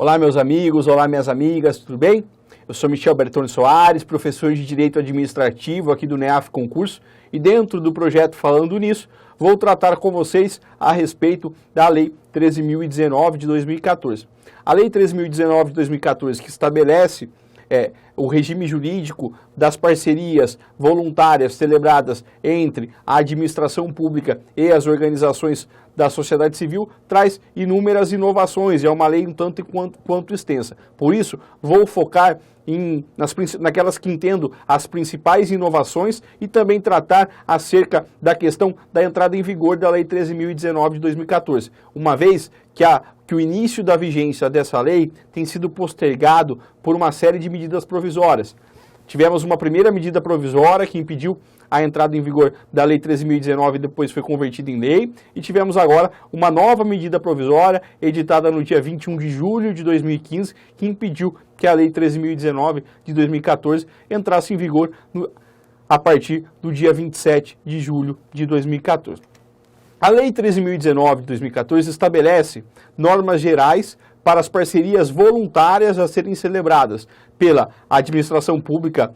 Olá, meus amigos, olá, minhas amigas, tudo bem? Eu sou Michel Bertone Soares, professor de Direito Administrativo aqui do NEAF Concurso, e dentro do projeto Falando Nisso, vou tratar com vocês a respeito da Lei 13.019 de 2014. A Lei 13.019 de 2014, que estabelece o regime jurídico das parcerias voluntárias celebradas entre a administração pública e as organizações da sociedade civil, traz inúmeras inovações, é uma lei um tanto quanto extensa. Por isso, vou focar naquelas que entendo as principais inovações e também tratar acerca da questão da entrada em vigor da Lei 13.019 de 2014, uma vez que o início da vigência dessa lei tem sido postergado por uma série de medidas provisórias. Tivemos uma primeira medida provisória que impediu a entrada em vigor da Lei 13.019 e depois foi convertida em lei, e tivemos agora uma nova medida provisória editada no dia 21 de julho de 2015 que impediu que a Lei 13.019 de 2014 entrasse em vigor a partir do dia 27 de julho de 2014. A Lei 13.019 de 2014 estabelece normas gerais para as parcerias voluntárias a serem celebradas pela administração pública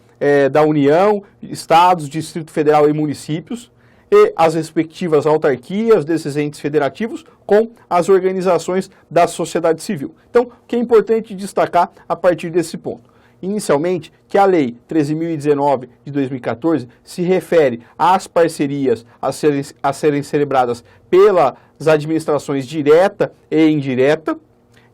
da União, Estados, Distrito Federal e municípios, e as respectivas autarquias desses entes federativos com as organizações da sociedade civil. Então, o que é importante destacar a partir desse ponto? Inicialmente, que a Lei 13.019 de 2014 se refere às parcerias a serem celebradas pelas administrações direta e indireta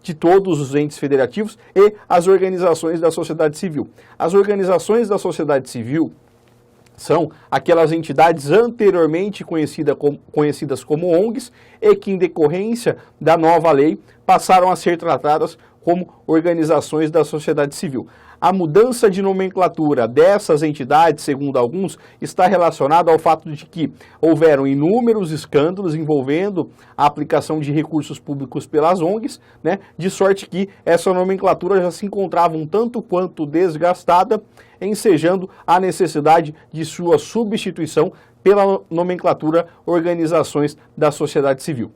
de todos os entes federativos e as organizações da sociedade civil. As organizações da sociedade civil são aquelas entidades anteriormente conhecidas como ONGs e que, em decorrência da nova lei, passaram a ser tratadas como organizações da sociedade civil. A mudança de nomenclatura dessas entidades, segundo alguns, está relacionada ao fato de que houveram inúmeros escândalos envolvendo a aplicação de recursos públicos pelas ONGs, de sorte que essa nomenclatura já se encontrava um tanto quanto desgastada, ensejando a necessidade de sua substituição pela nomenclatura organizações da sociedade civil.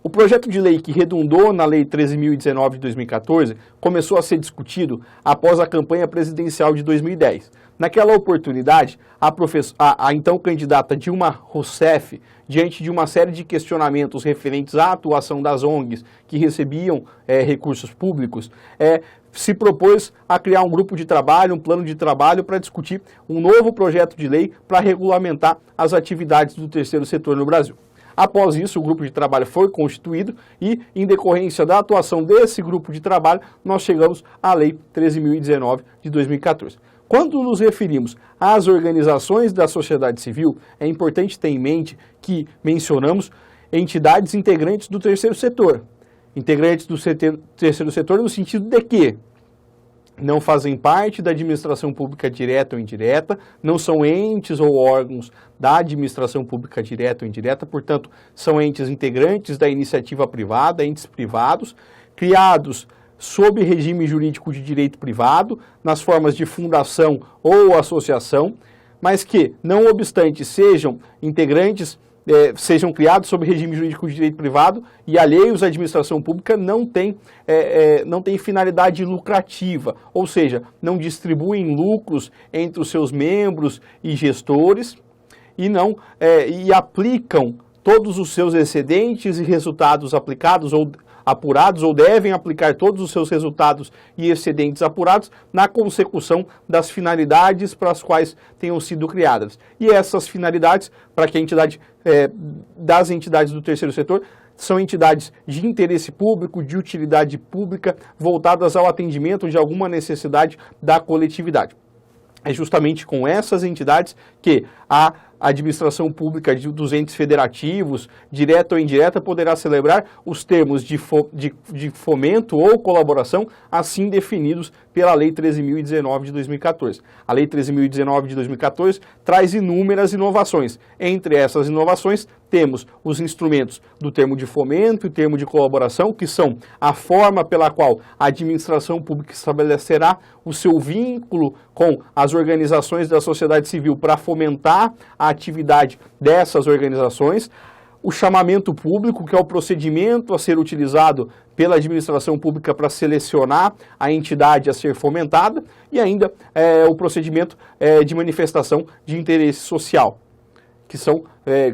O projeto de lei que redundou na Lei 13.019 de 2014 começou a ser discutido após a campanha presidencial de 2010. Naquela oportunidade, a então candidata Dilma Rousseff, diante de uma série de questionamentos referentes à atuação das ONGs que recebiam recursos públicos, se propôs a criar um grupo de trabalho, um plano de trabalho para discutir um novo projeto de lei para regulamentar as atividades do terceiro setor no Brasil. Após isso, o grupo de trabalho foi constituído e, em decorrência da atuação desse grupo de trabalho, nós chegamos à Lei 13.019 de 2014. Quando nos referimos às organizações da sociedade civil, é importante ter em mente que mencionamos entidades integrantes do terceiro setor. Integrantes do terceiro setor no sentido de que não fazem parte da administração pública direta ou indireta, não são entes ou órgãos da administração pública direta ou indireta, portanto, são entes integrantes da iniciativa privada, entes privados, criados sob regime jurídico de direito privado, nas formas de fundação ou associação, mas que, não obstante sejam integrantes, sejam criados sob regime jurídico de direito privado e alheios à administração pública, não tem finalidade lucrativa, ou seja, não distribuem lucros entre os seus membros e gestores e aplicam todos os seus excedentes e resultados aplicados ou apurados, ou devem aplicar todos os seus resultados e excedentes apurados na consecução das finalidades para as quais tenham sido criadas. E essas finalidades, para que a entidade, das entidades do terceiro setor, são entidades de interesse público, de utilidade pública, voltadas ao atendimento de alguma necessidade da coletividade. É justamente com essas entidades que a administração pública dos entes federativos, direta ou indireta, poderá celebrar os termos de fomento ou colaboração assim definidos pela Lei 13.019 de 2014. A Lei 13.019 de 2014 traz inúmeras inovações. Entre essas inovações, temos os instrumentos do termo de fomento e termo de colaboração, que são a forma pela qual a administração pública estabelecerá o seu vínculo com as organizações da sociedade civil para fomentar a atividade dessas organizações, o chamamento público, que é o procedimento a ser utilizado pela administração pública para selecionar a entidade a ser fomentada, e ainda o procedimento de manifestação de interesse social, que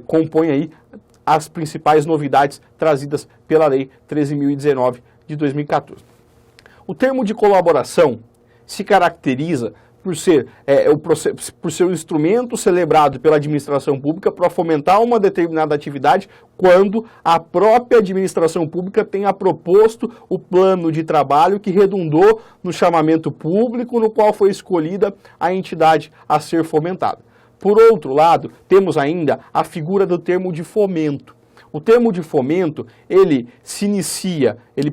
compõem aí as principais novidades trazidas pela Lei 13.019 de 2014. O termo de colaboração se caracteriza por ser um instrumento celebrado pela administração pública para fomentar uma determinada atividade quando a própria administração pública tenha proposto o plano de trabalho que redundou no chamamento público no qual foi escolhida a entidade a ser fomentada. Por outro lado, temos ainda a figura do termo de fomento. O termo de fomento, ele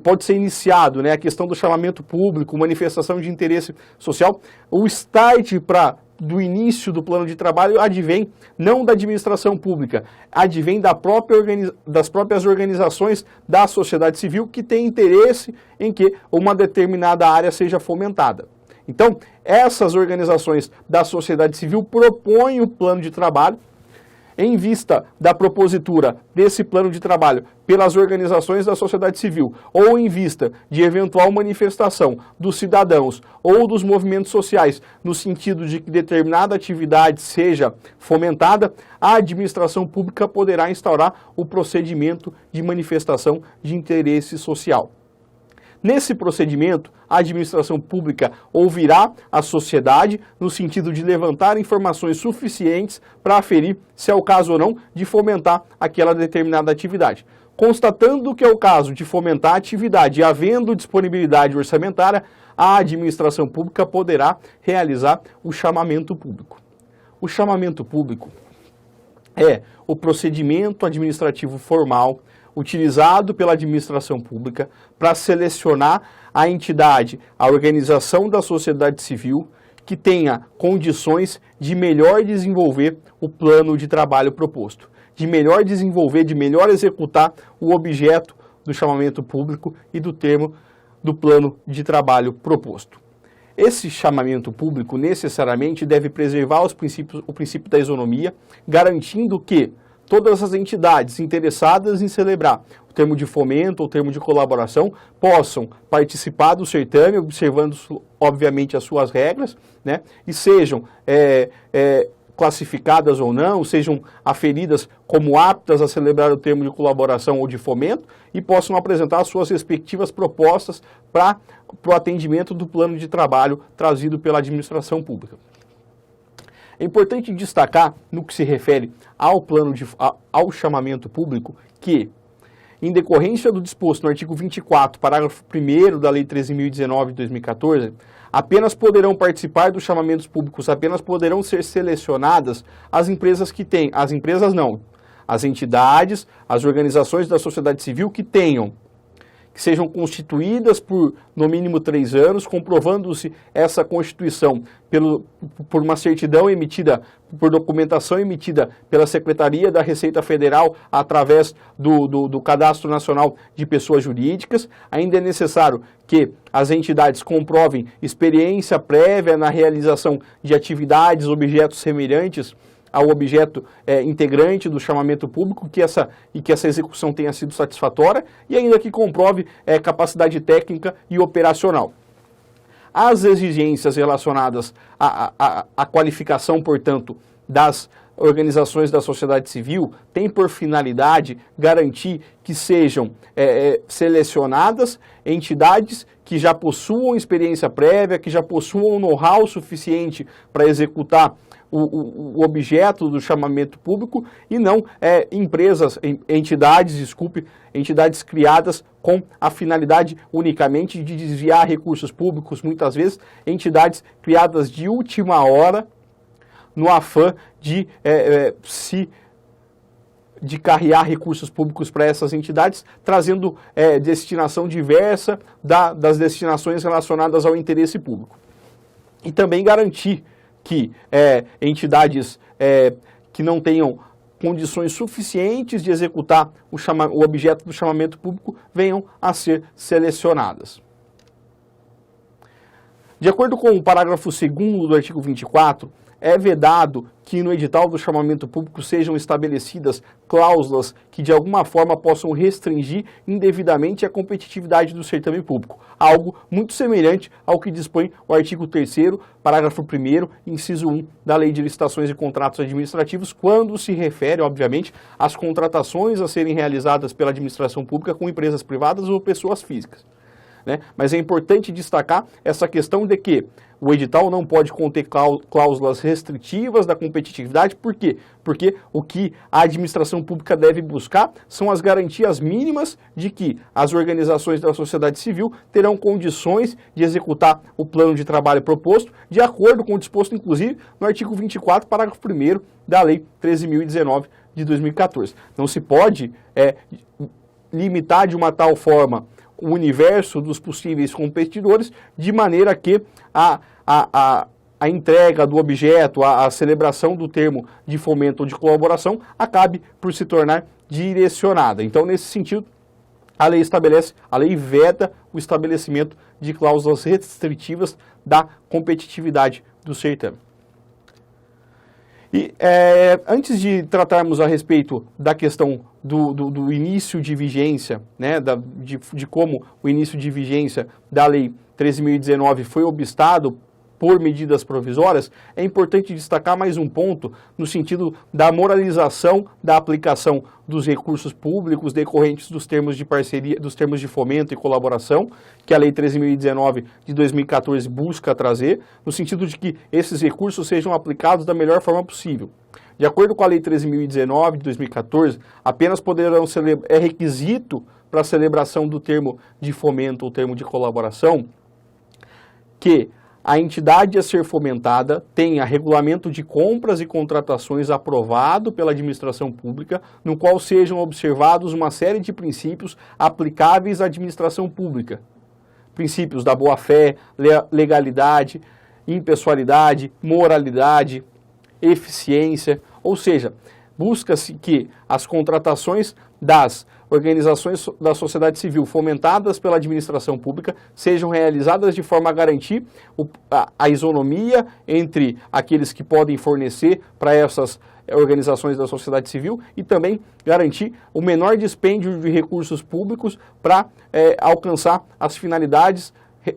pode ser iniciado, a questão do chamamento público, manifestação de interesse social. O start do início do plano de trabalho advém não da administração pública, advém das próprias organizações da sociedade civil que têm interesse em que uma determinada área seja fomentada. Então, essas organizações da sociedade civil propõem o plano de trabalho. Em vista da propositura desse plano de trabalho pelas organizações da sociedade civil, ou em vista de eventual manifestação dos cidadãos ou dos movimentos sociais, no sentido de que determinada atividade seja fomentada, a administração pública poderá instaurar o procedimento de manifestação de interesse social. Nesse procedimento, a administração pública ouvirá a sociedade no sentido de levantar informações suficientes para aferir se é o caso ou não de fomentar aquela determinada atividade. Constatando que é o caso de fomentar a atividade e havendo disponibilidade orçamentária, a administração pública poderá realizar o chamamento público. O chamamento público é o procedimento administrativo formal utilizado pela administração pública para selecionar a entidade, a organização da sociedade civil que tenha condições de melhor desenvolver o plano de trabalho proposto, de melhor executar o objeto do chamamento público e do termo do plano de trabalho proposto. Esse chamamento público necessariamente deve preservar o princípio da isonomia, garantindo que todas as entidades interessadas em celebrar o termo de fomento ou termo de colaboração possam participar do certame, observando, obviamente, as suas regras, e sejam classificadas ou não, sejam aferidas como aptas a celebrar o termo de colaboração ou de fomento e possam apresentar as suas respectivas propostas para o atendimento do plano de trabalho trazido pela administração pública. É importante destacar, no que se refere ao chamamento público, que, em decorrência do disposto no artigo 24, parágrafo 1º da Lei 13.019 de 2014, apenas poderão participar dos chamamentos públicos, apenas poderão ser selecionadas as entidades, as organizações da sociedade civil que sejam constituídas por, no mínimo, 3 anos, comprovando-se essa constituição por uma certidão emitida, por documentação emitida pela Secretaria da Receita Federal através do Cadastro Nacional de Pessoas Jurídicas. Ainda é necessário que as entidades comprovem experiência prévia na realização de atividades, objetos semelhantes ao objeto integrante do chamamento público, que essa execução tenha sido satisfatória e ainda que comprove capacidade técnica e operacional. As exigências relacionadas à qualificação, portanto, das organizações da sociedade civil têm por finalidade garantir que sejam selecionadas entidades que já possuam experiência prévia, que já possuam know-how suficiente para executar o objeto do chamamento público e não entidades criadas com a finalidade unicamente de desviar recursos públicos, muitas vezes entidades criadas de última hora no afã de carrear recursos públicos para essas entidades, trazendo destinação diversa das destinações relacionadas ao interesse público. E também garantir que entidades que não tenham condições suficientes de executar o objeto do chamamento público venham a ser selecionadas. De acordo com o parágrafo 2º do artigo 24, é vedado que no edital do chamamento público sejam estabelecidas cláusulas que de alguma forma possam restringir indevidamente a competitividade do certame público, algo muito semelhante ao que dispõe o artigo 3º, parágrafo 1º, inciso 1 da Lei de Licitações e Contratos Administrativos, quando se refere, obviamente, às contratações a serem realizadas pela administração pública com empresas privadas ou pessoas físicas. Mas é importante destacar essa questão de que o edital não pode conter cláusulas restritivas da competitividade. Por quê? Porque o que a administração pública deve buscar são as garantias mínimas de que as organizações da sociedade civil terão condições de executar o plano de trabalho proposto, de acordo com o disposto, inclusive, no artigo 24, parágrafo 1º da Lei 13.019 de 2014. Não se pode limitar de uma tal forma o universo dos possíveis competidores, de maneira que a entrega do objeto, a celebração do termo de fomento ou de colaboração acabe por se tornar direcionada. Então, nesse sentido, a lei veda o estabelecimento de cláusulas restritivas da competitividade do certame. E antes de tratarmos a respeito da questão do início de vigência, de como o início de vigência da Lei 13.019 foi obstado por medidas provisórias, é importante destacar mais um ponto no sentido da moralização da aplicação dos recursos públicos decorrentes dos termos de parceria, dos termos de fomento e colaboração, que a Lei 13.019 de 2014 busca trazer, no sentido de que esses recursos sejam aplicados da melhor forma possível. De acordo com a Lei 13.019 de 2014, apenas é requisito para a celebração do termo de fomento ou termo de colaboração que a entidade a ser fomentada tenha regulamento de compras e contratações aprovado pela administração pública, no qual sejam observados uma série de princípios aplicáveis à administração pública. Princípios da boa-fé, legalidade, impessoalidade, moralidade, eficiência, ou seja, busca-se que as contratações das organizações da sociedade civil fomentadas pela administração pública sejam realizadas de forma a garantir a isonomia entre aqueles que podem fornecer para essas organizações da sociedade civil e também garantir o menor dispêndio de recursos públicos para alcançar as finalidades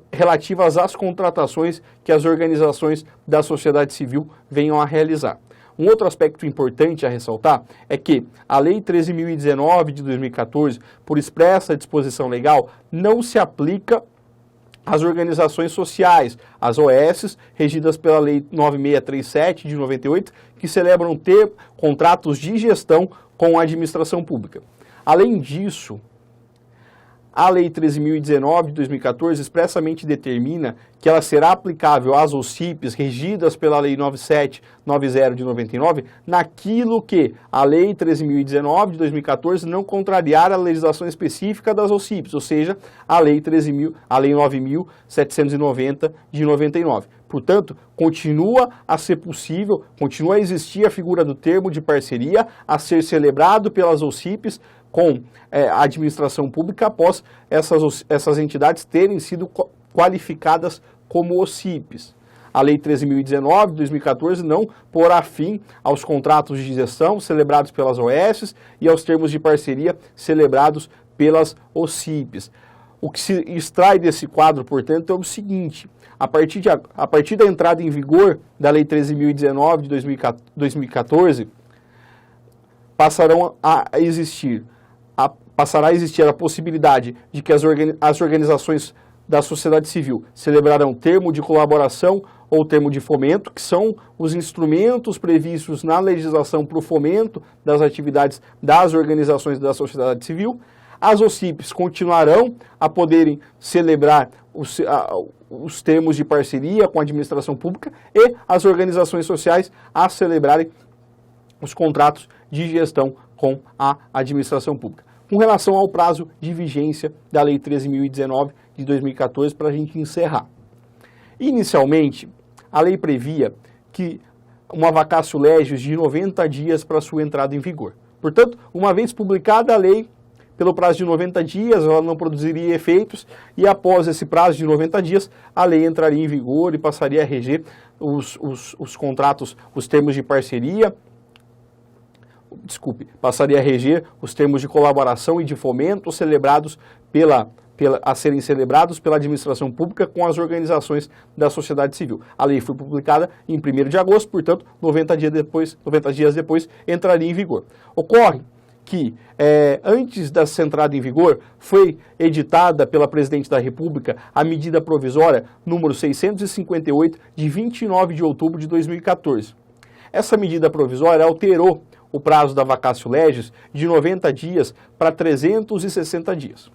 relativas às contratações que as organizações da sociedade civil venham a realizar. Um outro aspecto importante a ressaltar é que a Lei 13.019 de 2014, por expressa disposição legal, não se aplica às organizações sociais, as OS, regidas pela Lei 9637 de 98, que celebram contratos de gestão com a administração pública. Além disso, a Lei 13.019 de 2014 expressamente determina que ela será aplicável às OCIPs regidas pela Lei 9790 de 99, naquilo que a Lei 13.019 de 2014 não contrariar a legislação específica das OCIPs, ou seja, a Lei 9.790 de 99. Portanto, continua a ser possível, continua a existir a figura do termo de parceria a ser celebrado pelas OCIPs com a administração pública após essas entidades terem sido qualificadas como OCIPs. A Lei 13.019 de 2014 não porá fim aos contratos de gestão celebrados pelas OS e aos termos de parceria celebrados pelas OCIPs. O que se extrai desse quadro, portanto, é o seguinte: a partir da entrada em vigor da Lei 13.019 de 2014, passará a existir a possibilidade de que as organizações da sociedade civil celebrarão termo de colaboração ou termo de fomento, que são os instrumentos previstos na legislação para o fomento das atividades das organizações da sociedade civil. As OCIPs continuarão a poderem celebrar os termos de parceria com a administração pública e as organizações sociais a celebrarem os contratos de gestão com a administração pública. Com relação ao prazo de vigência da Lei 13.019 de 2014, para a gente encerrar. Inicialmente, a lei previa que uma vacatio legis de 90 dias para sua entrada em vigor. Portanto, uma vez publicada a lei, pelo prazo de 90 dias, ela não produziria efeitos e após esse prazo de 90 dias, a lei entraria em vigor e passaria a reger os contratos, os termos de parceria, passaria a reger os termos de colaboração e de fomento celebrados a serem celebrados pela administração pública com as organizações da sociedade civil. A lei foi publicada em 1º de agosto, portanto, 90 dias depois entraria em vigor. Ocorre que, antes dessa entrada em vigor, foi editada pela Presidente da República a medida provisória número 658, de 29 de outubro de 2014. Essa medida provisória alterou o prazo da vacatio legis de 90 dias para 360 dias.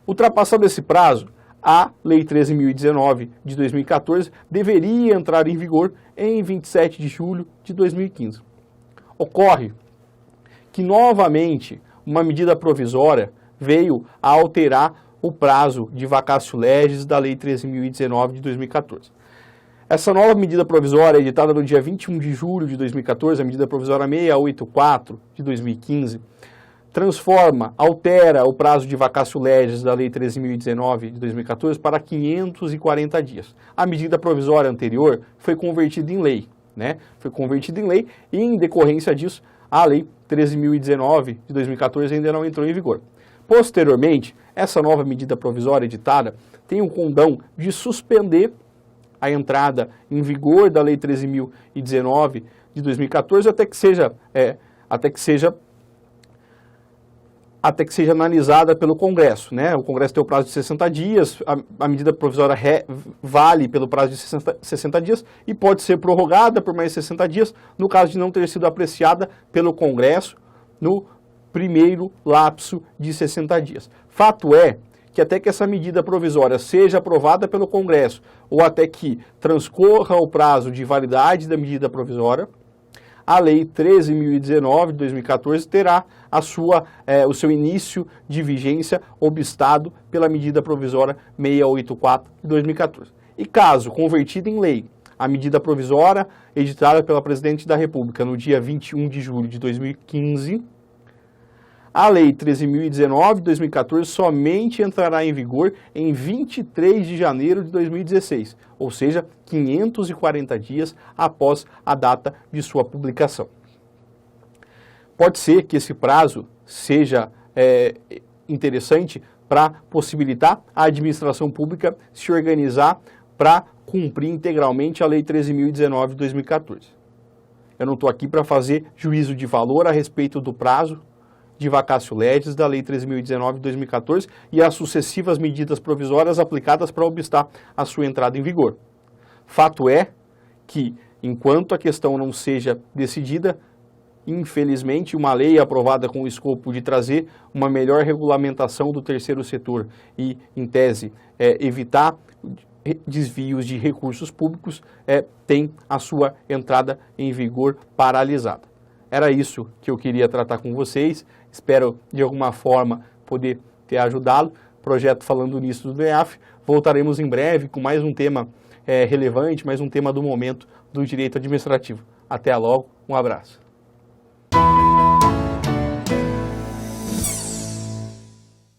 Ultrapassado esse prazo, a Lei 13.019 de 2014 deveria entrar em vigor em 27 de julho de 2015. Ocorre que, novamente, uma medida provisória veio a alterar o prazo de vacatio legis da Lei 13.019 de 2014. Essa nova medida provisória, editada no dia 21 de julho de 2014, a medida provisória 684 de 2015, altera o prazo de vacatio legis da Lei 13.019 de 2014 para 540 dias. A medida provisória anterior foi convertida em lei, Foi convertida em lei e, em decorrência disso, a Lei 13.019 de 2014 ainda não entrou em vigor. Posteriormente, essa nova medida provisória editada tem o condão de suspender a entrada em vigor da Lei 13.019 de 2014 até que seja analisada pelo Congresso, O Congresso tem o prazo de 60 dias, a medida provisória vale pelo prazo de 60 dias e pode ser prorrogada por mais 60 dias, no caso de não ter sido apreciada pelo Congresso no primeiro lapso de 60 dias. Fato é que até que essa medida provisória seja aprovada pelo Congresso ou até que transcorra o prazo de validade da medida provisória, a Lei 13.019 de 2014 terá o seu início de vigência obstado pela medida provisória 684 de 2014. E caso convertida em lei, a medida provisória editada pela Presidente da República no dia 21 de julho de 2015, a Lei 13.019 de 2014 somente entrará em vigor em 23 de janeiro de 2016, ou seja, 540 dias após a data de sua publicação. Pode ser que esse prazo seja interessante para possibilitar a administração pública se organizar para cumprir integralmente a Lei 13.019 de 2014. Eu não estou aqui para fazer juízo de valor a respeito do prazo de vacatio legis da Lei 13.019 de 2014 e as sucessivas medidas provisórias aplicadas para obstar a sua entrada em vigor. Fato é que, enquanto a questão não seja decidida, infelizmente, uma lei aprovada com o escopo de trazer uma melhor regulamentação do terceiro setor e, em tese, evitar desvios de recursos públicos, tem a sua entrada em vigor paralisada. Era isso que eu queria tratar com vocês. Espero, de alguma forma, poder ter ajudado. Projeto Falando Nisso do NEAF. Voltaremos em breve com mais um tema relevante, mais um tema do momento do direito administrativo. Até logo, um abraço.